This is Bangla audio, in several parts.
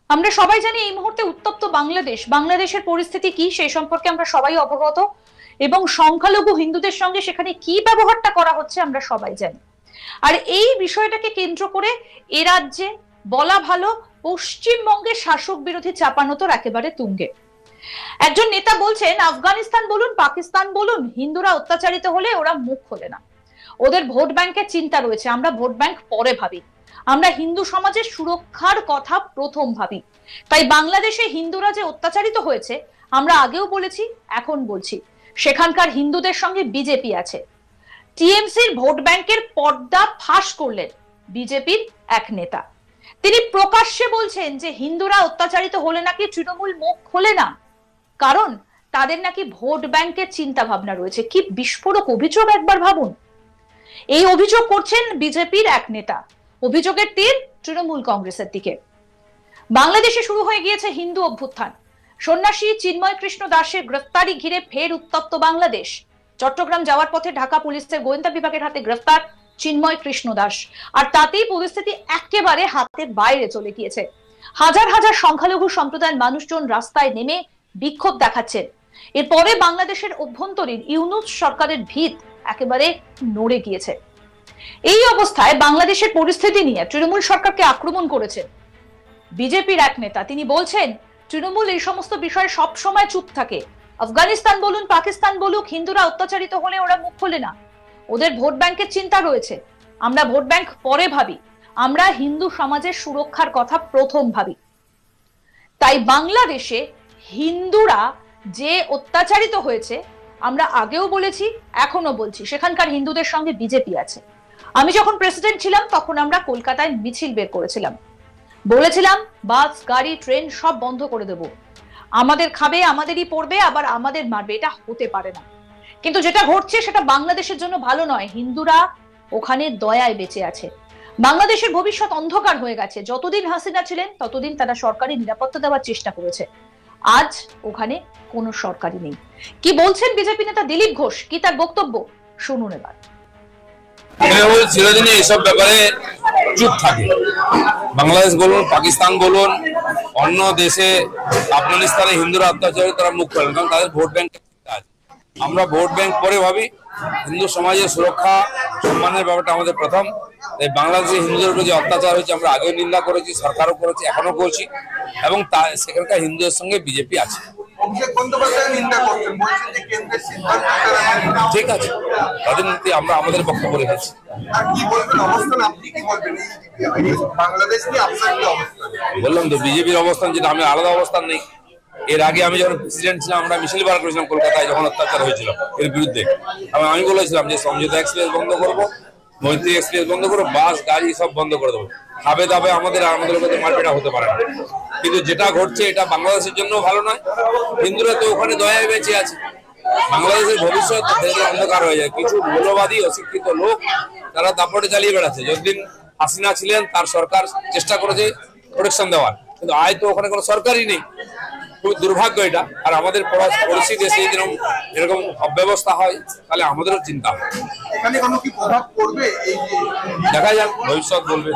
আমরা সবাই জানি এই মুহূর্তে উত্তপ্ত বাংলাদেশের পরিস্থিতি কি সেই সম্পর্কে আমরা সবাই অবগত, এবং সংখ্যালঘু হিন্দুদের সঙ্গে সেখানে কি ব্যবহারটা করা হচ্ছে আমরা সবাই জানি। আর এই বিষয়টাকে কেন্দ্র করে এ রাজ্যে বলা ভালো পশ্চিমবঙ্গের শাসক বিরোধী চাপানোতর একেবারে তুঙ্গে। একজন নেতা বলছেন আফগানিস্তান বলুন পাকিস্তান বলুন হিন্দুরা অত্যাচারিত হলে ওরা মুখ খোলে না, ওদের ভোট ব্যাংকের চিন্তা রয়েছে, আমরা ভোট ব্যাংক পরে ভাবি, আমরা হিন্দু সমাজের সুরক্ষার কথা প্রথম ভাবি। তাই বাংলাদেশে হিন্দুরা যে অত্যাচারিত হয়েছে আমরা আগেও বলেছি এখন বলছি, সেখানকার হিন্দুদের সঙ্গে বিজেপি আছে। টিএমসির ভোট ব্যাংকের পর্দা ফাঁস করলেন বিজেপির এক নেতা। তিনি প্রকাশ্যে বলছেন যে হিন্দুরা অত্যাচারিত হলে নাকি তৃণমূল মুখ খোলে না, কারণ তাদের নাকি ভোট ব্যাংকের চিন্তা ভাবনা রয়েছে। কি বিস্ফোরক অভিযোগ একবার ভাবুন। এই অভিযোগ করছেন বিজেপির এক নেতা, অভিযোগের তীর তৃণমূল কংগ্রেসের দিকে। বাংলাদেশে শুরু হয়ে গিয়েছে হিন্দু অভ্যুত্থান, সন্ন্যাসী চিন্ময় কৃষ্ণ দাসের গ্রেফতারি ঘিরে ফের উত্তপ্ত বাংলাদেশ। চট্টগ্রাম যাওয়ার পথে ঢাকা পুলিশের গোয়েন্দা বিভাগের হাতে গ্রেফতার চিন্ময় কৃষ্ণ দাস, আর তাতেই পরিস্থিতি একেবারে হাতের বাইরে চলে গিয়েছে। হাজার হাজার সংখ্যালঘু সম্প্রদায়ের মানুষজন রাস্তায় নেমে বিক্ষোভ দেখাচ্ছেন। এরপরে বাংলাদেশের অভ্যন্তরীণ ইউনূস সরকারের ভিত একেবারে নড়ে গিয়েছে। এই অবস্থায় বাংলাদেশের পরিস্থিতি নিয়ে তৃণমূল সরকারকে আক্রমণ করেছেন বিজেপির এক নেতা। তিনি বলছেন তৃণমূল এই সমস্ত বিষয়ে সব সময় চুপ থাকে, আফগানিস্তান বলুন পাকিস্তান বলুক হিন্দুরা অত্যাচারিত হলে ওরা মুখ খোলে না, ওদের ভোট ব্যাংকের চিন্তা রয়েছে, আমরা ভোট ব্যাংক পরে ভাবি, আমরা হিন্দু সমাজের সুরক্ষার কথা প্রথম ভাবি। তাই বাংলাদেশে হিন্দুরা যে অত্যাচারিত হয়েছে আমরা আগেও বলেছি এখনো বলছি, সেখানকার হিন্দুদের সঙ্গে বিজেপি আছে। আমি যখন প্রেসিডেন্ট ছিলাম তখন আমরা কলকাতায় মিছিল বের করেছিলাম, বলেছিলাম বাস গাড়ি ট্রেন সব বন্ধ করে দেব, আমাদের খাবে আমাদেরই পড়বে আবার আমাদের মারবে, এটা হতে পারে না। কিন্তু যেটা ঘটছে সেটা বাংলাদেশের জন্য ভালো নয়। হিন্দুরা ওখানে দয়ায় বেঁচে আছে, বাংলাদেশের ভবিষ্যৎ অন্ধকার হয়ে গেছে। যতদিন হাসিনা ছিলেন ততদিন তারা সরকারি নিরাপত্তা দেওয়ার চেষ্টা করেছে, আজ ওখানে কোনো সরকারি নেই। কি বলছেন বিজেপি নেতা দিলীপ ঘোষ, কি তার বক্তব্য শুনুন এবার। চিরদিনই এসব ব্যাপারে চুপ থাকে, বাংলাদেশ বলুন পাকিস্তান বলুন অন্য দেশে আফগানিস্তানে হিন্দুরা অত্যাচারে তারা মুখ করেন, কারণ তাদের ভোট ব্যাংক আছে। আমরা ভোট ব্যাংক পরে ভাবি, হিন্দু সমাজের সুরক্ষা সম্মানের ব্যাপারটা আমাদের প্রথম। তাই বাংলাদেশে হিন্দুদের উপর যে অত্যাচার হয়েছে আমরা আগেও নিন্দা করেছি, সরকারও করেছি, এখনো করছি, এবং সেখানকার হিন্দুদের সঙ্গে বিজেপি আছে। ঠিক আছে, তাদের নীতি আমরা আমাদের বক্তব্য রেখেছি। বললাম তো বিজেপির অবস্থান যেটা, আমি আলাদা অবস্থান নেই। এর আগে আমি যখন প্রেসিডেন্ট ছিলাম আমরা মিছিল বার করেছিলাম কলকাতায় যখন অত্যাচার হয়েছিল এর বিরুদ্ধে। আমি বলেছিলাম যে সমঝোতা এক্সপ্রেস বন্ধ করবো, মৈত্রী এক্সপ্রেস বন্ধ করবো, বাস গাড়ি সব বন্ধ করে দেবো। খাবে দাবে আমাদের লোকেদের মারপিটা হতে পারে না। কিন্তু যেটা ঘটছে এটা বাংলাদেশের জন্য ভালো নয়। হিন্দুরা তো ওখানে দয়ায় বেঁচে আছে, বাংলাদেশের ভবিষ্যৎ অন্ধকার হয়ে যায়। কিছু মৌলবাদী অশিক্ষিত লোক তারা দাপটে চালিয়ে বেড়াচ্ছে। যতদিন হাসিনা ছিলেন তার সরকার চেষ্টা করেছে প্রোটেকশন দেওয়ার, কিন্তু আজ তো ওখানে কোনো সরকারই নেই। খুব দুর্ভাগ্য এটা। আর আমাদের পড়োশি দেশে এরকম অব্যবস্থা হয় তাহলে আমাদেরও চিন্তা হয়। দেখা যাক, ভবিষ্যৎ বলবে।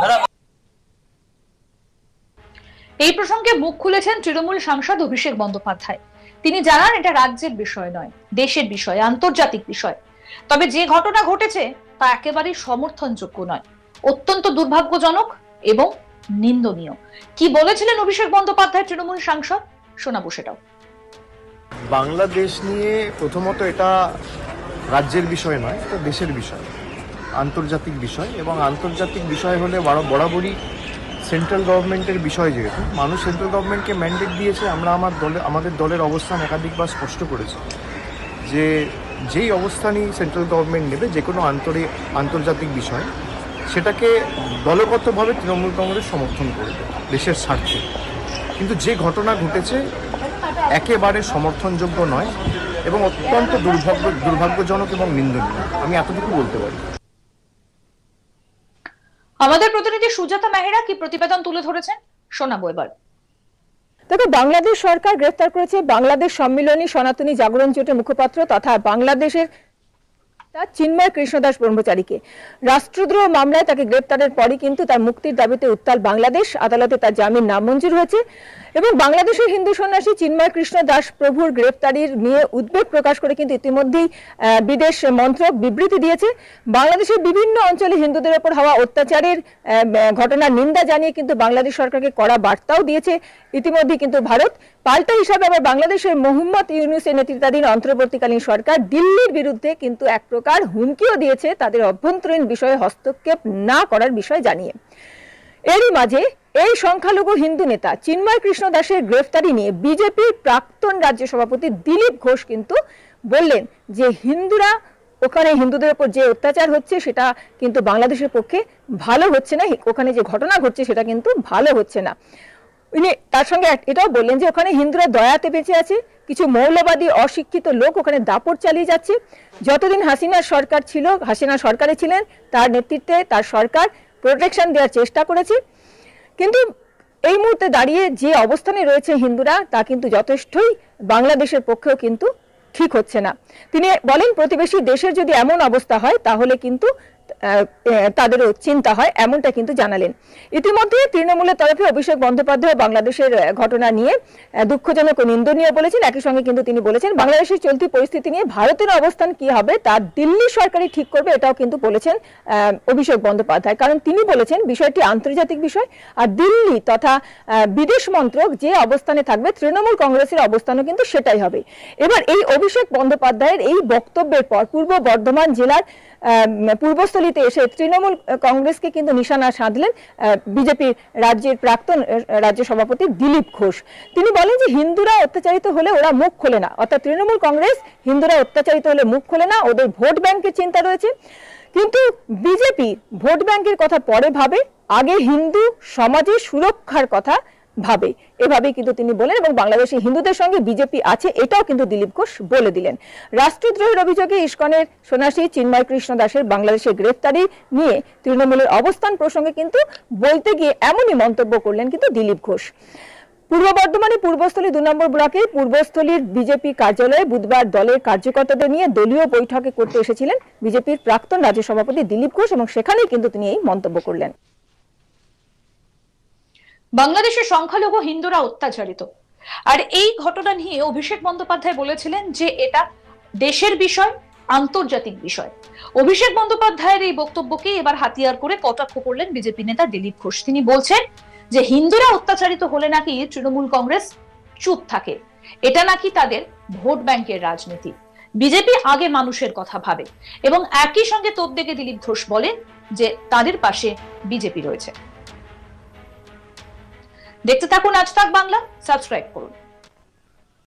এই প্রসঙ্গে মুখ খুলেছেন তৃণমূল সাংসদ অভিষেক বন্দ্যোপাধ্যায়। তিনি জানান এটা রাজ্যের বিষয় নয়, দেশের বিষয়, আন্তর্জাতিক বিষয়। তবে যে ঘটনা ঘটেছে তা একেবারেই সমর্থনযোগ্য নয়, অত্যন্ত দুর্ভাগ্যজনক এবং নিন্দনীয়। কি বলেছিলেন অভিষেক বন্দ্যোপাধ্যায় তৃণমূল সাংসদ, শোনাবো সেটাও। বাংলাদেশ নিয়ে প্রথমত এটা রাজ্যের বিষয় নয়, এটা দেশের বিষয়, আন্তর্জাতিক বিষয়। এবং আন্তর্জাতিক বিষয় হলে বরাবরই সেন্ট্রাল গভর্নমেন্টের বিষয়। যেহেতু মানুষ সেন্ট্রাল গভর্নমেন্টকে ম্যান্ডেট দিয়েছে, আমরা আমাদের দলের অবস্থান একাধিকবার স্পষ্ট করেছি যে যেই অবস্থানই সেন্ট্রাল গভর্নমেন্ট নেবে যে কোনো আন্তর্জাতিক বিষয়, সেটাকে দলগতভাবে তৃণমূল কংগ্রেস সমর্থন করবে দেশের স্বার্থে। কিন্তু যে ঘটনা ঘটেছে একেবারে সমর্থনযোগ্য নয় এবং অত্যন্ত দুর্ভাগ্যজনক এবং নিন্দনীয়, আমি এতটুকু বলতে পারি। আমাদের প্রতিনিধি সুজাতা মেহরা কি প্রতিবেদন তুলে ধরেছেন, শোনাবো এবার। দেখো, বাংলাদেশ সরকার গ্রেফতার করেছে বাংলাদেশ সম্মিলনী সনাতনী জাগরণ জোটের মুখপাত্র তথা বাংলাদেশের তার চিন্ময় কৃষ্ণদাস ব্রহ্মচারীকে রাষ্ট্রদ্রোহ মামলায় তাকে গ্রেপ্তারের পরই কিন্তু তার মুক্তির দাবিতে উত্তাল বাংলাদেশ। আদালতে তার জামিন নামঞ্জুর হয়েছে এবং বাংলাদেশের হিন্দু সন্ন্যাসী চিন্ময় কৃষ্ণ দাস প্রভুর গ্রেপ্তারির নিয়ে উদ্বেগ প্রকাশ করে কিন্তু ইতিমধ্যেই বিদেশ মন্ত্রক বিবৃতি দিয়েছে। বাংলাদেশের বিভিন্ন অঞ্চলে হিন্দুদের উপর হওয়া অত্যাচারের ঘটনার নিন্দা জানিয়ে কিন্তু বাংলাদেশ সরকারকে কড়া বার্তাও দিয়েছে ইতিমধ্যে কিন্তু ভারত। পাল্টা হিসাবে আবার বাংলাদেশের মোহাম্মদ ইউনূসের নেতৃত্বাধীন অন্তর্বর্তীকালীন সরকার দিল্লির বিরুদ্ধে কিন্তু এক প্রকার হুমকিও দিয়েছে তাদের অভ্যন্তরীণ বিষয়ে হস্তক্ষেপ না করার বিষয় জানিয়ে। এরই মাঝে এই সংখ্যালঘু হিন্দু নেতা চিন্ময় কৃষ্ণ দাসের গ্রেফতারি নিয়ে বিজেপির প্রাক্তন রাজ্য সভাপতি দিলীপ ঘোষ কিন্তু বললেন যে হিন্দুরা ওখানে হিন্দুদের উপর যে অত্যাচার হচ্ছে সেটা কিন্তু বাংলাদেশের পক্ষে ভালো হচ্ছে না, ওখানে যে ঘটনা ঘটছে সেটা কিন্তু ভালো হচ্ছে না। উনি তার সঙ্গে এটাও বললেন যে ওখানে হিন্দুরা দয়াতে বেঁচে আছে, কিছু মৌলবাদী অশিক্ষিত লোক ওখানে দাপট চালিয়ে যাচ্ছে। যতদিন হাসিনা সরকারে ছিলেন তার নেতৃত্বে তার সরকার প্রোটেকশন দেওয়ার চেষ্টা করেছে, কিন্তু এই মুহূর্তে দাঁড়িয়ে যে অবস্থানে রয়েছে হিন্দুরা তা কিন্তু যথেষ্টই বাংলাদেশের পক্ষেও কিন্তু ঠিক হচ্ছে না। তিনি বলেন প্রতিবেশী দেশের যদি এমন অবস্থা হয় তাহলে কিন্তু তাদেরও চিন্তা হয়, এমনটা কিন্তু জানালেন। ইতিমধ্যে তৃণমূলের তরফে অভিষেক বন্দ্যোপাধ্যায় বাংলাদেশের ঘটনা নিয়ে দুঃখজনক ও নিন্দনীয় বলেছেন। একই সঙ্গে কিন্তু তিনি বলেছেন বাংলাদেশের চলতি পরিস্থিতি নিয়ে ভারতের অবস্থান কি হবে তা দিল্লি সরকারই ঠিক করবে, এটাও কিন্তু বলেছেন অভিষেক বন্দ্যোপাধ্যায়। কারণ তিনি বলেছেন বিষয়টি আন্তর্জাতিক বিষয় আর দিল্লি তথা বিদেশ মন্ত্রক যে অবস্থানে থাকবে তৃণমূল কংগ্রেসের অবস্থানও কিন্তু সেটাই হবে। এবার এই অভিষেক বন্দ্যোপাধ্যায়ের এই বক্তব্যের পর পূর্ব বর্ধমান জেলার পূর্বস্থলীতে এসে তৃণমূল কংগ্রেসকে কিন্তু নিশানা সাধলেন বিজেপির রাজ্যের প্রাক্তন রাজ্য সভাপতি দিলীপ ঘোষ। তিনি বলেন যে হিন্দুরা অত্যাচারিত হলে ওরা মুখ খোলে না, অর্থাৎ তৃণমূল কংগ্রেস হিন্দুরা অত্যাচারিত হলে মুখ খোলে না, ওদের ভোট ব্যাংকের চিন্তা রয়েছে। কিন্তু বিজেপি ভোট ব্যাংকের কথা পরে ভাবে, আগে হিন্দু সমাজের সুরক্ষার কথা ভাবে, এভাবেই কিন্তু তিনি বলেন এবং বাংলাদেশে হিন্দুদের সঙ্গে বিজেপি আছে এটাও কিন্তু দিলীপ ঘোষ বলে দিলেন। রাষ্ট্রদ্রোহের অভিযোগে ইসকনের সন্ন্যাসী চিন্ময় কৃষ্ণ দাসের বাংলাদেশে গ্রেফতারি নিয়ে তৃণমূলের অবস্থান প্রসঙ্গে কিন্তু বলতে গিয়ে এমনই মন্তব্য করলেন কিন্তু দিলীপ ঘোষ। পূর্ব বর্ধমানে পূর্বস্থলী 2 নম্বর ব্লকের পূর্বস্থলীর বিজেপি কার্যালয়ে বুধবার দলের কার্যকর্তাদের নিয়ে দলীয় বৈঠকে করতে এসেছিলেন বিজেপির প্রাক্তন রাজ্য সভাপতি দিলীপ ঘোষ এবং সেখানেই কিন্তু তিনি এই মন্তব্য করলেন। বাংলাদেশের সংখ্যালঘু হিন্দুরা অত্যাচারিত, আর এই ঘটনা নিয়ে অভিষেক বন্দ্যোপাধ্যায় বলেছিলেন যে এটা দেশের বিষয়, আন্তর্জাতিক বিষয়। অভিষেক বন্দ্যোপাধ্যায়ের এই বক্তব্যকে এবার হাতিয়ার করে কটাক্ষ করলেন বিজেপি নেতা দিলীপ ঘোষ। তিনি বলছেন যে হিন্দুরা অত্যাচারিত হলে নাকি তৃণমূল কংগ্রেস চুপ থাকে, এটা নাকি তাদের ভোট ব্যাংকের রাজনীতি। বিজেপি আগে মানুষের কথা ভাবে এবং একই সঙ্গে তোপ দেগে দিলীপ ঘোষ বলেন যে তাদের পাশে বিজেপি রয়েছে। দেখতে থাকুন আজ তাক বাংলা, সাবস্ক্রাইব করুন।